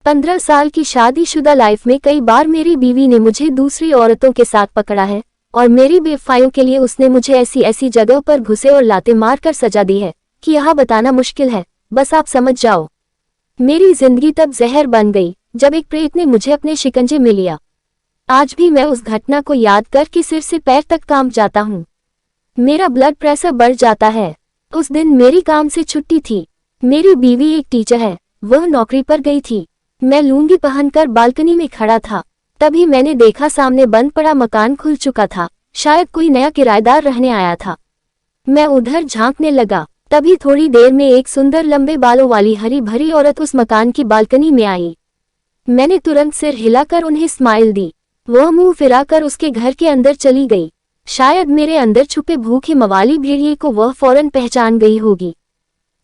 15 साल की शादीशुदा लाइफ में कई बार मेरी बीवी ने मुझे दूसरी औरतों के साथ पकड़ा है और मेरी बेवफाइयों के लिए उसने मुझे ऐसी ऐसी जगह पर घुसे और लाते मारकर सजा दी है कि यह बताना मुश्किल है, बस आप समझ जाओ। मेरी जिंदगी तब जहर बन गई जब एक प्रेत ने मुझे अपने शिकंजे में लिया। आज भी मैं उस घटना को याद करके सिर से पैर तक कांप जाता हूँ। मेरा ब्लड प्रेशर बढ़ जाता है। उस दिन मेरी काम से छुट्टी थी। मेरी बीवी एक टीचर है, वह नौकरी पर गई थी। मैं लुंगी पहनकर बालकनी में खड़ा था। तभी मैंने देखा सामने बंद पड़ा मकान खुल चुका था। शायद कोई नया किराएदार रहने आया था। मैं उधर झांकने लगा। तभी थोड़ी देर में एक सुंदर लंबे बालों वाली हरी भरी औरत उस मकान की बालकनी में आई। मैंने तुरंत सिर हिलाकर उन्हें स्माइल दी। वह मुंह फिराकर उसके घर के अंदर चली गई। शायद मेरे अंदर छुपे भूखे मवाली भेड़िए को वह फौरन पहचान गई होगी।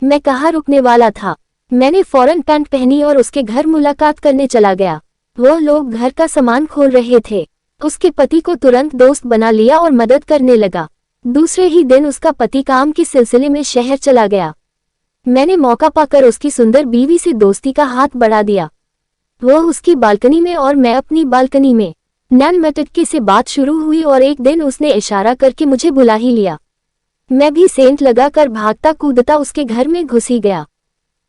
मैं कहाँ रुकने वाला था। मैंने फौरन पैंट पहनी और उसके घर मुलाकात करने चला गया। वह लोग घर का सामान खोल रहे थे। उसके पति को तुरंत दोस्त बना लिया और मदद करने लगा। दूसरे ही दिन उसका पति काम के सिलसिले में शहर चला गया। मैंने मौका पाकर उसकी सुंदर बीवी से दोस्ती का हाथ बढ़ा दिया। वह उसकी बालकनी में और मैं अपनी बालकनी में। नैन मटकी से बात शुरू हुई और एक दिन उसने इशारा करके मुझे बुला ही लिया। मैं भी सेंट लगाकर भागता कूदता उसके घर में घुसी गया।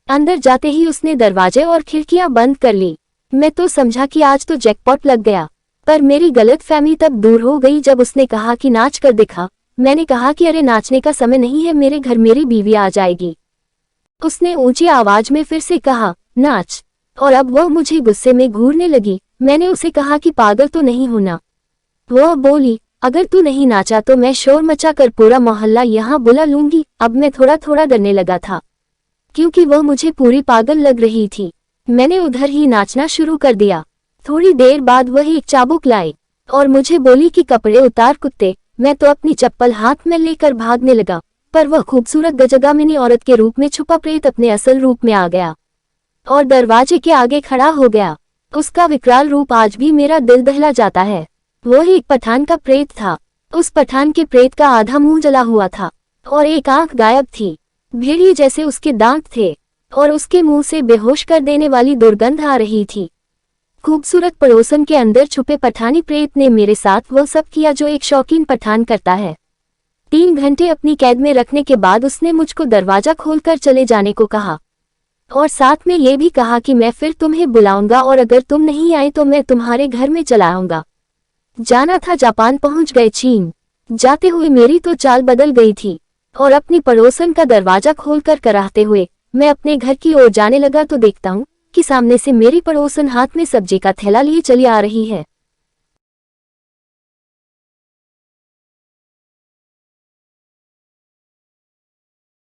अंदर जाते ही उसने दरवाजे और खिड़कियां बंद कर ली। मैं तो समझा कि आज तो जैकपॉट लग गया, पर मेरी गलतफहमी तब दूर हो गई जब उसने कहा कि नाच कर दिखा। मैंने कहा कि अरे नाचने का समय नहीं है, मेरे घर मेरी बीवी आ जाएगी। उसने ऊंची आवाज में फिर से कहा नाच, और अब वह मुझे गुस्से में घूरने लगी। मैंने उसे कहा कि पागल तो नहीं होना। वह बोली अगर तू नहीं नाचा तो मैं शोर मचा कर पूरा मोहल्ला यहाँ बुला लूंगी। अब मैं थोड़ा थोड़ा डरने लगा था क्योंकि वह मुझे पूरी पागल लग रही थी। मैंने उधर ही नाचना शुरू कर दिया। थोड़ी देर बाद वह एक चाबुक लाई और मुझे बोली कि कपड़े उतार कुत्ते। मैं तो अपनी चप्पल हाथ में लेकर भागने लगा, पर वह खूबसूरत गजगामिनी औरत के रूप में छुपा प्रेत अपने असल रूप में आ गया और दरवाजे के आगे खड़ा हो गया। उसका विकराल रूप आज भी मेरा दिल दहला जाता है। वह एक पठान का प्रेत था। उस पठान के प्रेत का आधा मुंह जला हुआ था और एक आंख गायब थी। भेड़िए जैसे उसके दांत थे और उसके मुंह से बेहोश कर देने वाली दुर्गंध आ रही थी। खूबसूरत पड़ोसन के अंदर छुपे पठानी प्रेत ने मेरे साथ वह सब किया जो एक शौकीन पठान करता है। 3 घंटे अपनी कैद में रखने के बाद उसने मुझको दरवाजा खोलकर चले जाने को कहा और साथ में ये भी कहा कि मैं फिर तुम्हें बुलाऊंगा और अगर तुम नहीं आए तो मैं तुम्हारे घर में चला आऊंगा। जाना था जापान, पहुंच गए चीन। जाते हुए मेरी तो चाल बदल गई थी और अपनी पड़ोसन का दरवाजा खोलकर कराहते हुए मैं अपने घर की ओर जाने लगा तो देखता हूँ कि सामने से मेरी पड़ोसन हाथ में सब्जी का थैला लिए चली आ रही है।